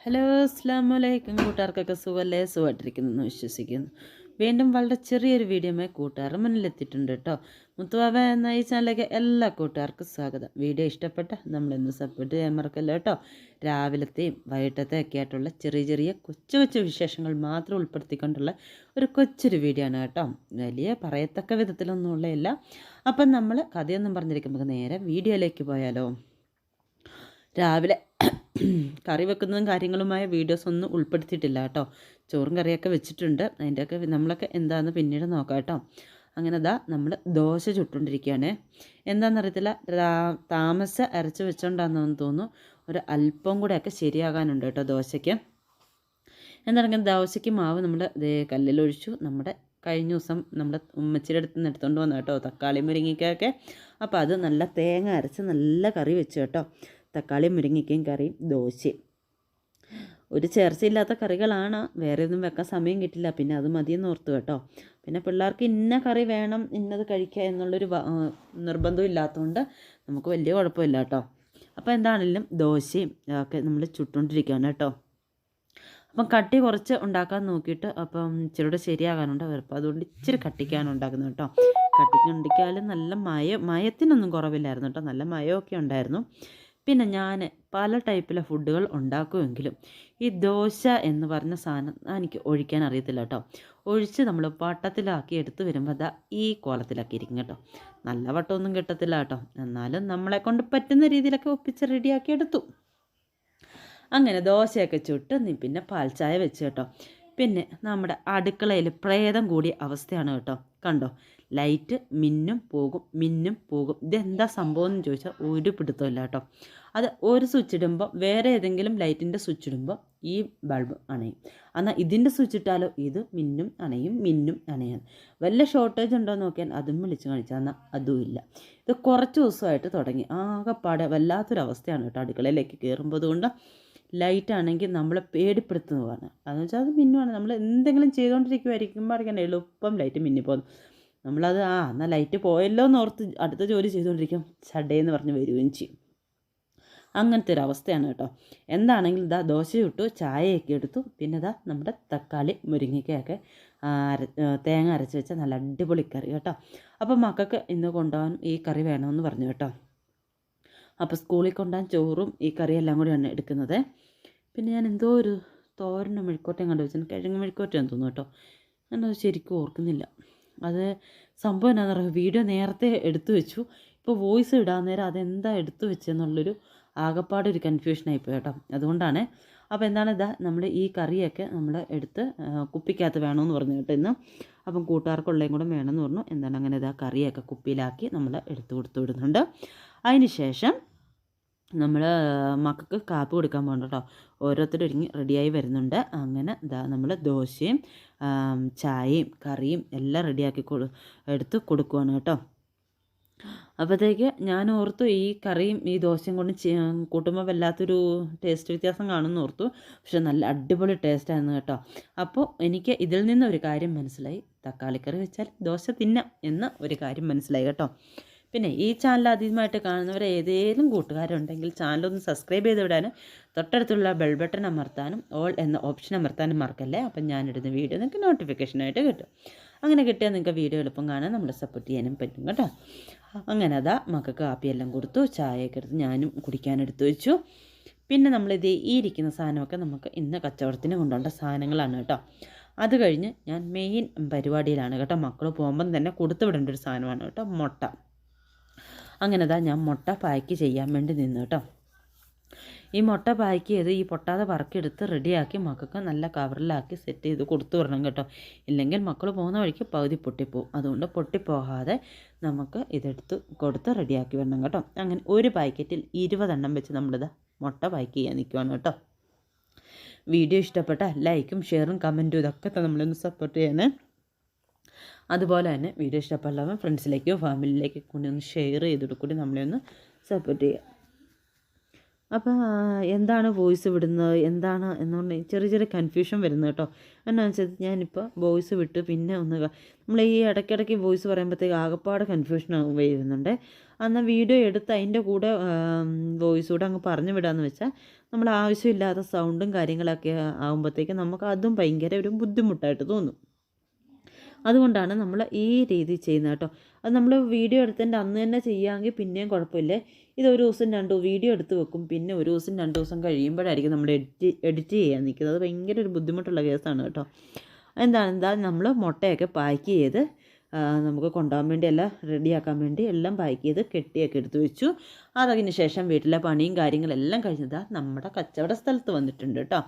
Hello അസ്സലാമു അലൈക്കും. കൂട്ടുകാർക്കൊക്കെ സുഖമല്ലേ? സുഖമായിട്ടിരിക്കുന്നു വിശ്വസിക്കുന്നു. വീണ്ടും വളരെ ചെറിയൊരു വീഡിയോമായി കൂട്ടുകാരുടെ മുന്നിലെത്തിയിട്ടുണ്ട് കേട്ടോ. മുത്തുവാവ എന്ന ഈ ചാനലിലേക്ക് എല്ലാ കൂട്ടുകാർക്കും സ്വാഗതം. വീഡിയോ ഇഷ്ടപ്പെട്ട നമ്മളൊന്ന് സപ്പോർട്ട് ചെയ്യാൻ മറക്കല്ലോ കേട്ടോ. രാവിലത്തെയും വൈകിട്ടത്തെയും ഒക്കെ ആയിട്ടുള്ള ചെറിയ ചെറിയ കൊച്ചു കൊച്ചു വിശേഷങ്ങൾ മാത്രം ഉൾപ്പെടുത്തിക്കൊണ്ടുള്ള ഒരു കൊച്ചൊരു വീഡിയോ ആണ് കേട്ടോ. വലിയ പറയത്തക്ക വിധത്തിലൊന്നും ഉള്ളതല്ല. അപ്പം നമ്മൾ കഥയൊന്നും പറഞ്ഞിരിക്കുമ്പോൾ നേരെ വീഡിയോയിലേക്ക് പോയാലോ. രാവിലെ കറി വെക്കുന്നതും കാര്യങ്ങളുമായ വീഡിയോസ് ഒന്നും ഉൾപ്പെടുത്തിയിട്ടില്ല കേട്ടോ. ചോറും കറിയൊക്കെ വെച്ചിട്ടുണ്ട്. അതിൻ്റെയൊക്കെ നമ്മളൊക്കെ എന്താണെന്ന് പിന്നീട് നോക്കാം കേട്ടോ. അങ്ങനെ നമ്മൾ ദോശ ചുട്ടുകൊണ്ടിരിക്കുകയാണ്. എന്താണെന്നറിയത്തില്ല, താമസം അരച്ച് വെച്ചോണ്ടാണെന്ന് തോന്നുന്നു. ഒരു അല്പം കൂടെയൊക്കെ ശരിയാകാനുണ്ട് കേട്ടോ ദോശയ്ക്ക്. എന്താണെങ്കിൽ ദോശയ്ക്ക് മാവ് നമ്മൾ കല്ലിലൊഴിച്ചു. നമ്മുടെ കഴിഞ്ഞ ദിവസം നമ്മുടെ ഉമ്മച്ചിയുടെ അടുത്ത് നിന്ന് എടുത്തുകൊണ്ട് വന്നു കേട്ടോ, തക്കാളി മുരിങ്ങയ്ക്കൊക്കെ. അപ്പോൾ അത് നല്ല തേങ്ങ അരച്ച് നല്ല കറി വെച്ചു കേട്ടോ. തക്കാളി മുരിങ്ങയ്ക്കയും കറിയും ദോശയും. ഒരു ചേർച്ചയില്ലാത്ത കറികളാണ്, വേറെ ഒന്നും വെക്കാൻ സമയം കിട്ടില്ല. പിന്നെ അത് മതിയെന്ന് ഓർത്തു കേട്ടോ. പിന്നെ പിള്ളേർക്ക് ഇന്ന കറി വേണം, ഇന്നത് കഴിക്കുക എന്നുള്ളൊരു നിർബന്ധം ഇല്ലാത്തതുകൊണ്ട് നമുക്ക് വലിയ കുഴപ്പമില്ല കേട്ടോ. അപ്പോൾ എന്താണെങ്കിലും ദോശയും ഒക്കെ നമ്മൾ ചുട്ടുകൊണ്ടിരിക്കുകയാണ് കേട്ടോ. അപ്പം കട്ടി കുറച്ച് ഉണ്ടാക്കാൻ നോക്കിയിട്ട് അപ്പം ഇച്ചിരി ശരിയാകാനുണ്ട്. അപ്പോൾ അതുകൊണ്ട് ഇച്ചിരി കട്ടിക്കാണ് ഉണ്ടാക്കുന്നത് കേട്ടോ. കട്ടിക്കുണ്ടിക്കാലും നല്ല മയത്തിനൊന്നും കുറവില്ലായിരുന്നു കേട്ടോ. നല്ല മയമൊക്കെ ഉണ്ടായിരുന്നു. പിന്നെ ഞാൻ പല ടൈപ്പിലെ ഫുഡുകൾ ഉണ്ടാക്കുമെങ്കിലും ഈ ദോശ എന്ന് പറഞ്ഞ സാധനം എനിക്ക് ഒഴിക്കാൻ അറിയത്തില്ല കേട്ടോ. ഒഴിച്ച് നമ്മൾ വട്ടത്തിലാക്കി എടുത്ത് വരുമ്പോൾ അതാ ഈ കോലത്തിലാക്കി ഇരിക്കും കേട്ടോ. നല്ല വട്ടമൊന്നും കിട്ടത്തില്ല കേട്ടോ. എന്നാലും നമ്മളെ കൊണ്ട് പറ്റുന്ന രീതിയിലൊക്കെ ഒപ്പിച്ച് റെഡിയാക്കി എടുത്തു. അങ്ങനെ ദോശയൊക്കെ ചുട്ട് പിന്നെ പാൽച്ചായ വെച്ച് കേട്ടോ. പിന്നെ നമ്മുടെ അടുക്കളയിൽ പ്രേതം കൂടിയ അവസ്ഥയാണ് കേട്ടോ. കണ്ടോ, ലൈറ്റ് മിന്നും പോകും. ഇതെന്താ സംഭവം എന്ന് ചോദിച്ചാൽ ഒരു പിടുത്തമില്ല കേട്ടോ. അത് ഒരു സ്വിച്ച് ഇടുമ്പോൾ വേറെ ഏതെങ്കിലും ലൈറ്റിൻ്റെ സ്വിച്ച് ഇടുമ്പോൾ ഈ ബൾബ് അണയും. എന്നാൽ ഇതിൻ്റെ സ്വിച്ച് ഇട്ടാലോ ഇത് മിന്നും അണയും. വല്ല ഷോർട്ടേജ് ഉണ്ടോ എന്ന് നോക്കിയാൽ അതും വിളിച്ച് കാണിച്ചാൽ എന്നാൽ അതും ഇല്ല. ഇത് കുറച്ച് ദിവസമായിട്ട് തുടങ്ങി. ആകെപ്പാടെ വല്ലാത്തൊരവസ്ഥയാണ് കേട്ടോ അടുക്കളയിലേക്ക് കയറുമ്പോൾ. അതുകൊണ്ട് ലൈറ്റാണെങ്കിൽ നമ്മളെ പേടിപ്പെടുത്തുന്നതാണ്. അതെന്ന് വെച്ചാൽ അത് മിന്നുമാണ്. നമ്മൾ എന്തെങ്കിലും ചെയ്തുകൊണ്ടിരിക്കുമായിരിക്കുമ്പോഴേക്കും എളുപ്പം ലൈറ്റ് മിന്നിപ്പോകുന്നു. നമ്മളത് എന്നാൽ ലൈറ്റ് പോയല്ലോ എന്ന് ഓർത്ത് അടുത്ത ജോലി ചെയ്തുകൊണ്ടിരിക്കും, ചടയെന്ന് പറഞ്ഞ് വരികയും ചെയ്യും. അങ്ങനത്തെ ഒരു അവസ്ഥയാണ് കേട്ടോ. എന്താണെങ്കിലും ദോശ ചുട്ടു, ചായയൊക്കെ എടുത്തു. പിന്നെ നമ്മുടെ തക്കാളി മുരിങ്ങയ്ക്കൊക്കെ തേങ്ങ അരച്ച് വെച്ച നല്ല അടിപൊളി കറി കേട്ടോ. അപ്പോൾ മക്കൾക്ക് ഇന്ന് കൊണ്ടുപോകാൻ ഈ കറി വേണമെന്ന് പറഞ്ഞു കേട്ടോ. അപ്പോൾ സ്കൂളിൽ കൊണ്ടുപോകാൻ ചോറും ഈ കറിയെല്ലാം കൂടിയാണ് എടുക്കുന്നത്. പിന്നെ ഞാൻ എന്തോ ഒരു തോരനും മെഴുക്കോട്ടയും കണ്ടു വെച്ചാൽ കിഴങ്ങ് മെഴുക്കോട്ടയാണെന്ന് തോന്നുന്നു കേട്ടോ. ഞാനത് ശരിക്കും ഓർക്കുന്നില്ല. അത് സംഭവം എന്താണെന്ന് പറയുക, വീഡിയോ നേരത്തെ എടുത്തു വെച്ചു. ഇപ്പോൾ വോയിസ് ഇടാൻ നേരം അതെന്താ എടുത്തു വെച്ചെന്നുള്ളൊരു ആകപ്പാടൊരു കൺഫ്യൂഷനായിപ്പോയി കേട്ടോ. അതുകൊണ്ടാണ്. അപ്പോൾ എന്താണ് നമ്മൾ ഈ കറിയൊക്കെ നമ്മൾ എടുത്ത് കുപ്പിക്കകത്ത് വേണമെന്ന് പറഞ്ഞു കേട്ടോ ഇന്ന്. അപ്പം കൂട്ടുകാർക്കുള്ളതും കൂടെ വേണമെന്ന് പറഞ്ഞു. എന്താണ് അങ്ങനെ കറിയൊക്കെ കുപ്പിയിലാക്കി നമ്മൾ എടുത്തു കൊടുത്തു വിടുന്നുണ്ട്. അതിന് ശേഷം നമ്മൾ മക്കൾക്ക് കാപ്പി കൊടുക്കാൻ പോകണ്ട കേട്ടോ. ഓരോരുത്തരും ഒരുങ്ങി റെഡിയായി വരുന്നുണ്ട്. അങ്ങനെ നമ്മൾ ദോശയും ചായയും കറിയും എല്ലാം റെഡിയാക്കി എടുത്ത് കൊടുക്കുവാണ് കേട്ടോ. അപ്പോഴത്തേക്ക് ഞാൻ ഓർത്തു ഈ കറിയും ഈ ദോശയും കൊണ്ട് കൂട്ടുമ്പോൾ വല്ലാത്തൊരു ടേസ്റ്റ് വ്യത്യാസം കാണുമെന്ന് ഓർത്തു. പക്ഷെ നല്ല അടിപൊളി ടേസ്റ്റായിരുന്നു കേട്ടോ. അപ്പോൾ എനിക്ക് ഇതിൽ നിന്ന് ഒരു കാര്യം മനസ്സിലായി, തക്കാളിക്കറി വെച്ചാൽ ദോശ തിന്നാം എന്ന ഒരു കാര്യം മനസ്സിലായി കേട്ടോ. പിന്നെ ഈ ചാനൽ ആദ്യമായിട്ട് കാണുന്നവർ ഏതെങ്കിലും കൂട്ടുകാരുണ്ടെങ്കിൽ ചാനലൊന്ന് സബ്സ്ക്രൈബ് ചെയ്ത് വിടാനും തൊട്ടടുത്തുള്ള ബെൽ ബട്ടൺ അമർത്താനും ഓൾ എന്ന ഓപ്ഷൻ അമർത്താനും മറക്കല്ലേ. അപ്പം ഞാനിടുന്ന വീഡിയോ നിങ്ങൾക്ക് നോട്ടിഫിക്കേഷനായിട്ട് കിട്ടും. അങ്ങനെ കിട്ടിയാൽ നിങ്ങൾക്ക് വീഡിയോ എളുപ്പം കാണാൻ നമ്മളെ സപ്പോർട്ട് ചെയ്യാനും പറ്റും കേട്ടോ. അങ്ങനെ മക്കൾക്ക് കാപ്പിയെല്ലാം കൊടുത്തു, ചായയൊക്കെ എടുത്ത് ഞാനും കുടിക്കാനെടുത്ത് വെച്ചു. പിന്നെ നമ്മളിത് ഈ ഇരിക്കുന്ന സാധനമൊക്കെ നമുക്ക് ഇന്ന് കച്ചവടത്തിന് കൊണ്ടുപോകേണ്ട സാധനങ്ങളാണ് കേട്ടോ. അത് കഴിഞ്ഞ് ഞാൻ മെയിൻ പരിപാടിയിലാണ് കേട്ടോ. മക്കൾ പോകുമ്പം തന്നെ കൊടുത്തു വിടേണ്ട ഒരു സാധനമാണ് കേട്ടോ, മുട്ട. അങ്ങനെ ഞാൻ മുട്ട പായ്ക്ക് ചെയ്യാൻ വേണ്ടി നിന്നു കേട്ടോ. ഈ മുട്ട പായ്ക്ക് ചെയ്ത് ഈ പൊട്ടാതെ വറക്കെടുത്ത് റെഡിയാക്കി മക്കൾക്ക് നല്ല കവറിലാക്കി സെറ്റ് ചെയ്ത് കൊടുത്തു വിടണം കേട്ടോ. ഇല്ലെങ്കിൽ മക്കൾ പോകുന്ന വഴിക്ക് പകുതി പൊട്ടിപ്പോവും. അതുകൊണ്ട് പൊട്ടിപ്പോകാതെ നമുക്ക് ഇതെടുത്ത് കൊടുത്ത് റെഡിയാക്കി വിടണം കേട്ടോ. അങ്ങനെ ഒരു പാക്കറ്റിൽ 20 എണ്ണം വെച്ച് നമ്മളിത് മുട്ട പായ്ക്ക് ചെയ്യാൻ നിൽക്കുവാണ് കേട്ടോ. വീഡിയോ ഇഷ്ടപ്പെട്ട ലൈക്കും ഷെയറും കമൻറ്റും ഇതൊക്കെ നമ്മളൊന്ന് സപ്പോർട്ട് ചെയ്യണേ. അതുപോലെ തന്നെ വീഡിയോ ഇഷ്ടപ്പെടാൻ ഫ്രണ്ട്സിലേക്കോ ഫാമിലിയിലേക്കോ കൂടി ഒന്ന് ഷെയർ ചെയ്തിട്ട് കൂടി നമ്മളെ ഒന്ന് സപ്പോർട്ട് ചെയ്യുക. അപ്പോൾ എന്താണ് വോയിസ് വിടുന്നത് എന്താണ് എന്നുകൊണ്ട് ചെറിയ ചെറിയ കൺഫ്യൂഷൻ വരുന്നത് കേട്ടോ. എന്നാന്ന് വെച്ചാൽ ഞാനിപ്പോൾ വോയിസ് വിട്ട് പിന്നെ നമ്മൾ ഈ ഇടയ്ക്കിടയ്ക്ക് വോയിസ് പറയുമ്പോഴത്തേക്ക് ആകെപ്പാട് കൺഫ്യൂഷൻ വരുന്നുണ്ട്. എന്നാൽ വീഡിയോ എടുത്ത് അതിൻ്റെ കൂടെ വോയിസ് കൂടെ അങ്ങ് പറഞ്ഞു വിടാമെന്ന് വെച്ചാൽ നമ്മൾ ആവശ്യമില്ലാത്ത സൗണ്ടും കാര്യങ്ങളൊക്കെ ആകുമ്പോഴത്തേക്കും നമുക്ക് അതും ഭയങ്കര ഒരു ബുദ്ധിമുട്ടായിട്ട് തോന്നും. അതുകൊണ്ടാണ് നമ്മൾ ഈ രീതി ചെയ്യുന്നത് കേട്ടോ. അത് നമ്മൾ വീഡിയോ എടുത്തതിൻ്റെ അന്ന് തന്നെ ചെയ്യുകയാണെങ്കിൽ പിന്നെയും കുഴപ്പമില്ലേ. ഇത് ഒരു ദിവസം വീഡിയോ എടുത്ത് വെക്കും, പിന്നെ ഒരു ദിവസം 2 ദിവസം കഴിയുമ്പോഴായിരിക്കും നമ്മൾ എഡിറ്റ് ചെയ്യാൻ നിൽക്കുന്നത്. അത് ഭയങ്കര ഒരു ബുദ്ധിമുട്ടുള്ള കേസാണ് കേട്ടോ. എന്താ നമ്മൾ മുട്ടയൊക്കെ പാക്ക് ചെയ്ത് നമുക്ക് കൊണ്ടുപോകാൻ വേണ്ടി എല്ലാം റെഡിയാക്കാൻ വേണ്ടി എല്ലാം പാക്ക് ചെയ്ത് കെട്ടിയൊക്കെ എടുത്ത് വെച്ചു. അതിന് ശേഷം വീട്ടിലെ പണിയും കാര്യങ്ങളെല്ലാം കഴിഞ്ഞതാ നമ്മുടെ കച്ചവട സ്ഥലത്ത് വന്നിട്ടുണ്ട് കേട്ടോ.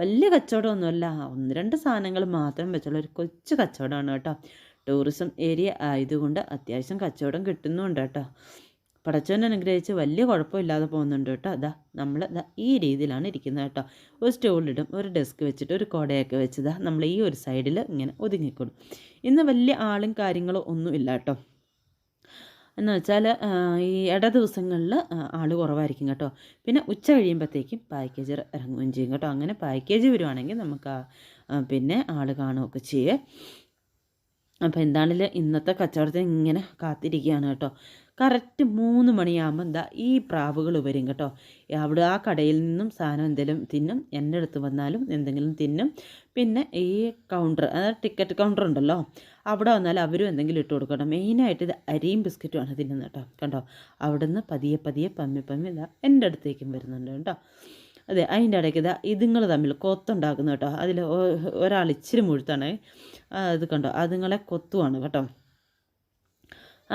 വലിയ കച്ചവടമൊന്നുമല്ല, 1-2 സാധനങ്ങൾ മാത്രം വെച്ചുള്ള ഒരു കൊച്ചു കച്ചവടമാണ് കേട്ടോ. ടൂറിസം ഏരിയ ആയതുകൊണ്ട് അത്യാവശ്യം കച്ചവടം കിട്ടുന്നുണ്ട് കേട്ടോ. പടച്ചവൻ അനുഗ്രഹിച്ച് വലിയ കുഴപ്പമില്ലാതെ പോകുന്നുണ്ട് കേട്ടോ. നമ്മൾ ഈ രീതിയിലാണ് ഇരിക്കുന്നത് കേട്ടോ. ഒരു സ്റ്റൂളിടും, ഒരു ഡെസ്ക് വെച്ചിട്ട് ഒരു കുടയൊക്കെ വെച്ചതാ നമ്മൾ ഈ ഒരു സൈഡിൽ ഇങ്ങനെ ഒതുങ്ങിക്കൊടും. ഇന്ന് വലിയ ആളും കാര്യങ്ങളും ഒന്നുമില്ല കേട്ടോ. എന്ന് വെച്ചാൽ ഈ ഇട ദിവസങ്ങളിൽ ആൾ കുറവായിരിക്കും കേട്ടോ. പിന്നെ ഉച്ച കഴിയുമ്പോഴത്തേക്കും പാക്കേജ് ഇറങ്ങുകയും ചെയ്യും കേട്ടോ. അങ്ങനെ പാക്കേജ് വരുവാണെങ്കിൽ നമുക്ക് പിന്നെ ആൾ കാണുകയൊക്കെ ചെയ്യേ. അപ്പോൾ എന്താണെങ്കിലും ഇന്നത്തെ കച്ചവടത്തിന് ഇങ്ങനെ കാത്തിരിക്കുകയാണ് കേട്ടോ. കറക്റ്റ് 3 മണിയാകുമ്പോൾ ഈ പ്രാവുകൾ വരും കേട്ടോ. അവിടെ ആ കടയിൽ നിന്നും സാധനം എന്തെങ്കിലും തിന്നും, എൻ്റെ അടുത്ത് വന്നാലും എന്തെങ്കിലും തിന്നും. പിന്നെ ഈ കൗണ്ടർ, അതായത് ടിക്കറ്റ് കൗണ്ടർ ഉണ്ടല്ലോ, അവിടെ വന്നാൽ അവരും എന്തെങ്കിലും ഇട്ട് കൊടുക്കണം. മെയിനായിട്ട് ഇത് അരിയും ബിസ്ക്കറ്റുമാണ് തിന്നുന്നത് കേട്ടോ. കണ്ടോ, അവിടെ നിന്ന് പതിയെ പമ്മി എൻ്റെ അടുത്തേക്കും വരുന്നുണ്ട് കേട്ടോ. അതെ, അതിൻ്റെ ഇടയ്ക്ക് ഇതുങ്ങൾ തമ്മിൽ കൊത്തുണ്ടാക്കുന്നു കേട്ടോ. അതിൽ ഒരാൾ ഇച്ചിരി മുഴുത്താണ്, അത് കണ്ടോ, അതുങ്ങളെ കൊത്തുവാണ് കേട്ടോ.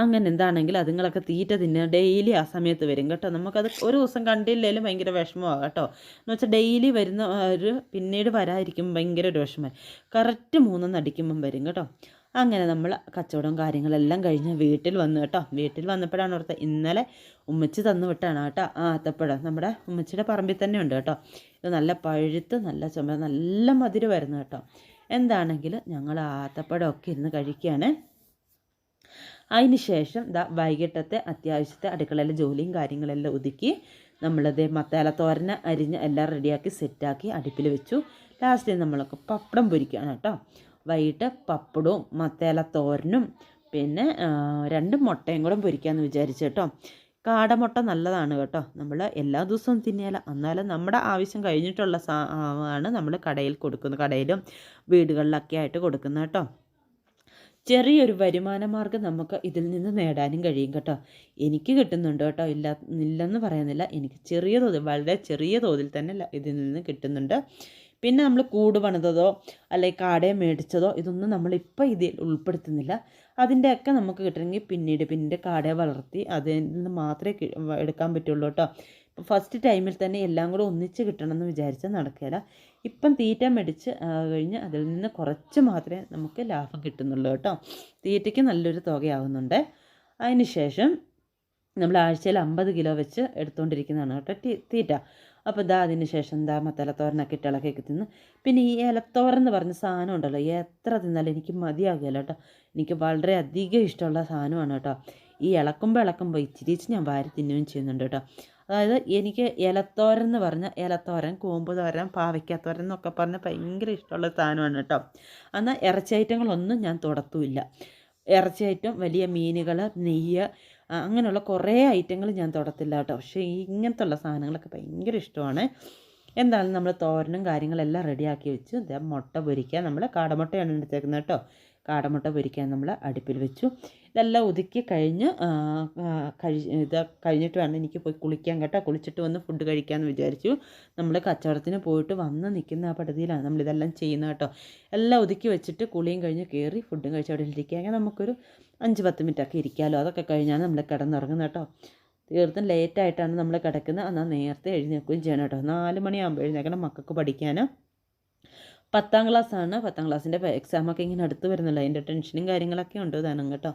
അങ്ങനെ എന്താണെങ്കിൽ അതുങ്ങളൊക്കെ തീറ്റ തിന്നുക ഡെയിലി ആ സമയത്ത് വരും കേട്ടോ. നമുക്കത് ഒരു ദിവസം കണ്ടില്ലെങ്കിലും ഭയങ്കര വിഷമമാണ് കേട്ടോ. എന്ന് വെച്ചാൽ ഡെയിലി വരുന്ന ഒരു പിന്നീട് വരാതിരിക്കുമ്പോൾ ഭയങ്കര ഒരു വിഷമമായി. കറക്റ്റ് 3 അടിക്കുമ്പം വരും കേട്ടോ. അങ്ങനെ നമ്മൾ കച്ചവടം കാര്യങ്ങളെല്ലാം കഴിഞ്ഞ് വീട്ടിൽ വന്നു കേട്ടോ. വീട്ടിൽ വന്നപ്പോഴാണ് ഓർത്ത് ഇന്നലെ ഉമ്മച്ചി തന്നു വിട്ടാണ് കേട്ടോ ആത്തപ്പഴം. നമ്മുടെ ഉമ്മച്ചിയുടെ പറമ്പിൽ തന്നെ ഉണ്ട് കേട്ടോ. ഇത് നല്ല പഴുത്ത് നല്ല ചുമ നല്ല മധുരം വരുന്നു കേട്ടോ. എന്താണെങ്കിലും ഞങ്ങൾ ആത്തപ്പഴമൊക്കെ ഇരുന്ന് കഴിക്കുകയാണ്. അതിന് ശേഷം വൈകിട്ടത്തെ അത്യാവശ്യത്തെ അടുക്കളയിലെ ജോലിയും കാര്യങ്ങളെല്ലാം ഒതുക്കി നമ്മളത് മസാലത്തോരന് അരിഞ്ഞ് എല്ലാം റെഡിയാക്കി സെറ്റാക്കി അടുപ്പിൽ വെച്ചു. ലാസ്റ്റ് നമ്മളൊക്കെ പപ്പടം പൊരിക്കുകയാണ് കേട്ടോ. വൈകിട്ട് പപ്പടവും മസാലത്തോരനും പിന്നെ 2 മുട്ടയും കൂടെ പൊരിക്കാമെന്ന് വിചാരിച്ചു കേട്ടോ. കാടമുട്ട നല്ലതാണ് കേട്ടോ. നമ്മൾ എല്ലാ ദിവസവും തിന്നിയാല, എന്നാലും നമ്മുടെ ആവശ്യം കഴിഞ്ഞിട്ടുള്ള ആണ് നമ്മൾ കടയിൽ കൊടുക്കുന്നത്, കടയിലും വീടുകളിലൊക്കെ ആയിട്ട് കൊടുക്കുന്നത് കേട്ടോ. ചെറിയൊരു വരുമാന മാർഗ്ഗം നമുക്ക് ഇതിൽ നിന്ന് നേടാനും കഴിയും കേട്ടോ. എനിക്ക് കിട്ടുന്നുണ്ട് കേട്ടോ, ഇല്ലെന്ന് പറയുന്നില്ല. എനിക്ക് ചെറിയ തോതിൽ, വളരെ ചെറിയ തോതിൽ തന്നെ ഇതിൽ നിന്ന് കിട്ടുന്നുണ്ട്. പിന്നെ നമ്മൾ കൂട് പണിതതോ അല്ലെങ്കിൽ കാടയെ മേടിച്ചതോ ഇതൊന്നും നമ്മളിപ്പോൾ ഇതിൽ ഉൾപ്പെടുത്തുന്നില്ല. അതിൻ്റെയൊക്കെ നമുക്ക് കിട്ടണമെങ്കിൽ പിന്നീട് കാടയെ വളർത്തി അതിൽ നിന്ന് മാത്രമേ എടുക്കാൻ പറ്റുള്ളൂ കേട്ടോ. ഫസ്റ്റ് ടൈമിൽ തന്നെ എല്ലാം കൂടെ ഒന്നിച്ച് കിട്ടണമെന്ന് വിചാരിച്ചാൽ നടക്കില്ല. ഇപ്പം തീറ്റ മേടിച്ച് കഴിഞ്ഞ് അതിൽ നിന്ന് കുറച്ച് മാത്രമേ നമുക്ക് ലാഭം കിട്ടുന്നുള്ളൂ കേട്ടോ. തീറ്റയ്ക്ക് നല്ലൊരു തുകയാവുന്നുണ്ട്. അതിന് ശേഷം നമ്മൾ ആഴ്ചയിൽ 50 കിലോ വെച്ച് എടുത്തുകൊണ്ടിരിക്കുന്നതാണ് കേട്ടോ തീറ്റ. അപ്പോൾ അതിന് ശേഷം മസാലത്തോരനൊക്കെ ഇട്ട് ഇളക്കൊക്കെ തിന്ന്. പിന്നെ ഈ ഇലത്തോരൻ എന്ന് പറഞ്ഞ സാധനം ഉണ്ടല്ലോ, എത്ര തിന്നാലും എനിക്ക് മതിയാകില്ല കേട്ടോ. എനിക്ക് വളരെ അധികം ഇഷ്ടമുള്ള സാധനമാണ് കേട്ടോ. ഈ ഇളക്കുമ്പോൾ ഇച്ചിരി ഞാൻ വാരി തിന്നുകയും ചെയ്യുന്നുണ്ട് കേട്ടോ. അതായത് എനിക്ക് ഇലത്തോരൻ എന്ന് പറഞ്ഞാൽ ഇലത്തോരൻ, കൂമ്പ് തോരൻ, പാവയ്ക്കാത്തോരൻ എന്നൊക്കെ പറഞ്ഞാൽ ഭയങ്കര ഇഷ്ടമുള്ള സാധനമാണ് കേട്ടോ. എന്നാൽ ഇറച്ചി ഐറ്റങ്ങളൊന്നും ഞാൻ തുടത്തുമില്ല. ഇറച്ചി ഐറ്റം, വലിയ മീനുകൾ, നെയ്യ്, അങ്ങനെയുള്ള കുറേ ഐറ്റങ്ങൾ ഞാൻ തുടത്തില്ല കേട്ടോ. പക്ഷേ ഇങ്ങനത്തെ ഉള്ള സാധനങ്ങളൊക്കെ ഭയങ്കര ഇഷ്ടമാണ്. എന്തായാലും നമ്മൾ തോരനും കാര്യങ്ങളെല്ലാം റെഡിയാക്കി വെച്ചു. മുട്ട പൊരിക്കാൻ നമ്മൾ കാടമുട്ടയാണ് എടുത്തേക്കുന്നത് കേട്ടോ. കാടമുട്ട പൊരിക്കാൻ നമ്മൾ അടുപ്പിൽ വെച്ചു. ഇതെല്ലാം ഒതുക്കി കഴിഞ്ഞ് കഴിഞ്ഞിട്ട് വേണം എനിക്ക് പോയി കുളിക്കാൻ കേട്ടോ. കുളിച്ചിട്ട് വന്ന് ഫുഡ് കഴിക്കാമെന്ന് വിചാരിച്ചു. നമ്മൾ കച്ചവടത്തിന് പോയിട്ട് വന്ന് നിൽക്കുന്ന ആ പദ്ധതിയിലാണ് നമ്മളിതെല്ലാം ചെയ്യുന്നത് കേട്ടോ. എല്ലാം ഒതുക്കി വെച്ചിട്ട് കുളിയും കഴിഞ്ഞ് കയറി ഫുഡും കഴിച്ച് അവിടെ ഇരിക്കുകയാണെങ്കിൽ നമുക്കൊരു 5-10 മിനിറ്റൊക്കെ ഇരിക്കാമല്ലോ. അതൊക്കെ കഴിഞ്ഞാണ് നമ്മൾ കിടന്നുറങ്ങുന്നത് കേട്ടോ. തീർത്തും ലേറ്റായിട്ടാണ് നമ്മൾ കിടക്കുന്നത്. എന്നാൽ നേരത്തെ എഴുന്നേൽക്കുകയും ചെയ്യണം കേട്ടോ. 4 മണിയാകുമ്പോൾ എഴുന്നേൽക്കണം മക്കൾക്ക് പഠിക്കാൻ. 10ാം ക്ലാസ്സാണ്. 10ാം ക്ലാസ്സിൻ്റെ എക്സാമൊക്കെ ഇങ്ങനെ അടുത്ത് വരുന്നില്ല. അതിൻ്റെ ടെൻഷനും കാര്യങ്ങളൊക്കെ ഉണ്ട് താനും കേട്ടോ.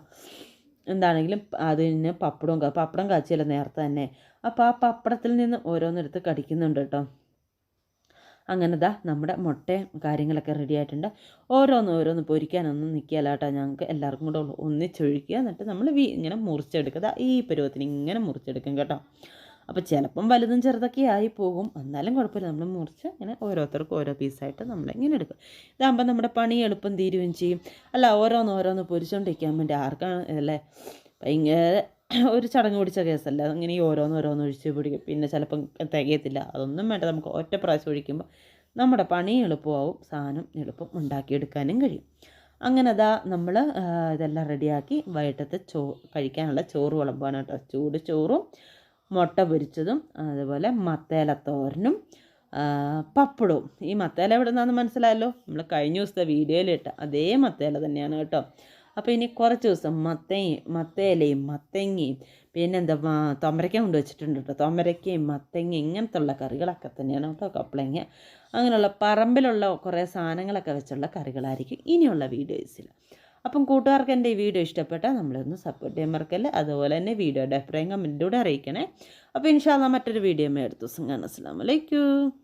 എന്താണെങ്കിലും അതിന് പപ്പടം കാച്ചിയല്ല നേരത്തെ തന്നെ. അപ്പോൾ ആ പപ്പടത്തിൽ നിന്ന് ഓരോന്നെടുത്ത് കടിക്കുന്നുണ്ട് കേട്ടോ. അങ്ങനെ നമ്മുടെ മുട്ടയും കാര്യങ്ങളൊക്കെ റെഡി ആയിട്ടുണ്ട്. ഓരോന്ന് പൊരിക്കാനൊന്നും നിൽക്കുകയല്ല കേട്ടോ. ഞങ്ങൾക്ക് എല്ലാവർക്കും കൂടെ ഒന്നിച്ചൊഴിക്കുക. എന്നിട്ട് നമ്മൾ ഇങ്ങനെ മുറിച്ചെടുക്കുക. ഈ പരുവത്തിന് ഇങ്ങനെ മുറിച്ചെടുക്കും കേട്ടോ. അപ്പോൾ ചിലപ്പം വലുതും ചെറുതൊക്കെ ആയി പോകും, എന്നാലും കുഴപ്പമില്ല. നമ്മൾ മുറിച്ച് ഇങ്ങനെ ഓരോരുത്തർക്കും ഓരോ പീസായിട്ട് നമ്മളിങ്ങനെ എടുക്കും. ഇതാകുമ്പോൾ നമ്മുടെ പണി എളുപ്പം തീരുകയും ചെയ്യും. അല്ല ഓരോന്ന് പൊരിച്ചുകൊണ്ടിരിക്കാൻ വേണ്ടി ആർക്കാണ് അല്ലേ ഭയങ്കര ഒരു ചടങ്ങ് പിടിച്ച കേസല്ല. അങ്ങനെ ഈ ഓരോന്ന് ഒഴിച്ച് പിടിക്കും. പിന്നെ ചിലപ്പം തികയത്തില്ല. അതൊന്നും വേണ്ട. നമുക്ക് ഒറ്റ പ്രാവശ്യം ഒഴിക്കുമ്പോൾ നമ്മുടെ പണി എളുപ്പമാവും, സാധനം എളുപ്പം ഉണ്ടാക്കിയെടുക്കാനും കഴിയും. അങ്ങനെ അതാ നമ്മൾ ഇതെല്ലാം റെഡിയാക്കി വൈകിട്ടത്തെ കഴിക്കാനുള്ള ചോറ് വിളമ്പാണ് കേട്ടോ. ചൂട് ചോറും മുട്ട പൊരിച്ചതും അതുപോലെ മത്തേലത്തോരനും പപ്പടവും. ഈ മത്തേല എവിടെ നിന്നാണെന്ന് മനസ്സിലായല്ലോ. നമ്മൾ കഴിഞ്ഞ ദിവസത്തെ വീഡിയോയിലിട്ട അതേ മത്തേല തന്നെയാണ് കേട്ടോ. അപ്പോൾ ഇനി കുറച്ച് ദിവസം മത്തേലയും മത്തങ്ങയും പിന്നെന്താ തൊമരയ്ക്ക കൊണ്ട് വെച്ചിട്ടുണ്ട് കേട്ടോ. തൊമരയ്ക്കയും മത്തങ്ങ ഇങ്ങനത്തെ ഉള്ള കറികളൊക്കെ തന്നെയാണ് കേട്ടോ. കപ്പളങ്ങ അങ്ങനെയുള്ള പറമ്പിലുള്ള കുറേ സാധനങ്ങളൊക്കെ വെച്ചുള്ള കറികളായിരിക്കും ഇനിയുള്ള വീഡിയോസിൽ. അപ്പം കൂട്ടുകാർക്ക് എൻ്റെ ഈ വീഡിയോ ഇഷ്ടപ്പെട്ടാൽ നമ്മളൊന്ന് സപ്പോർട്ട് ചെയ്യാൻ മറക്കല്ലേ. അതുപോലെ തന്നെ വീഡിയോയുടെ അഭിപ്രായം കമൻറ്റിലൂടെ അറിയിക്കണേ. അപ്പോൾ ഇൻഷാ അല്ലാഹ് മറ്റൊരു വീഡിയോ അടുത്ത ദിവസം കാണാം. അസ്സലാമു അലൈക്കും.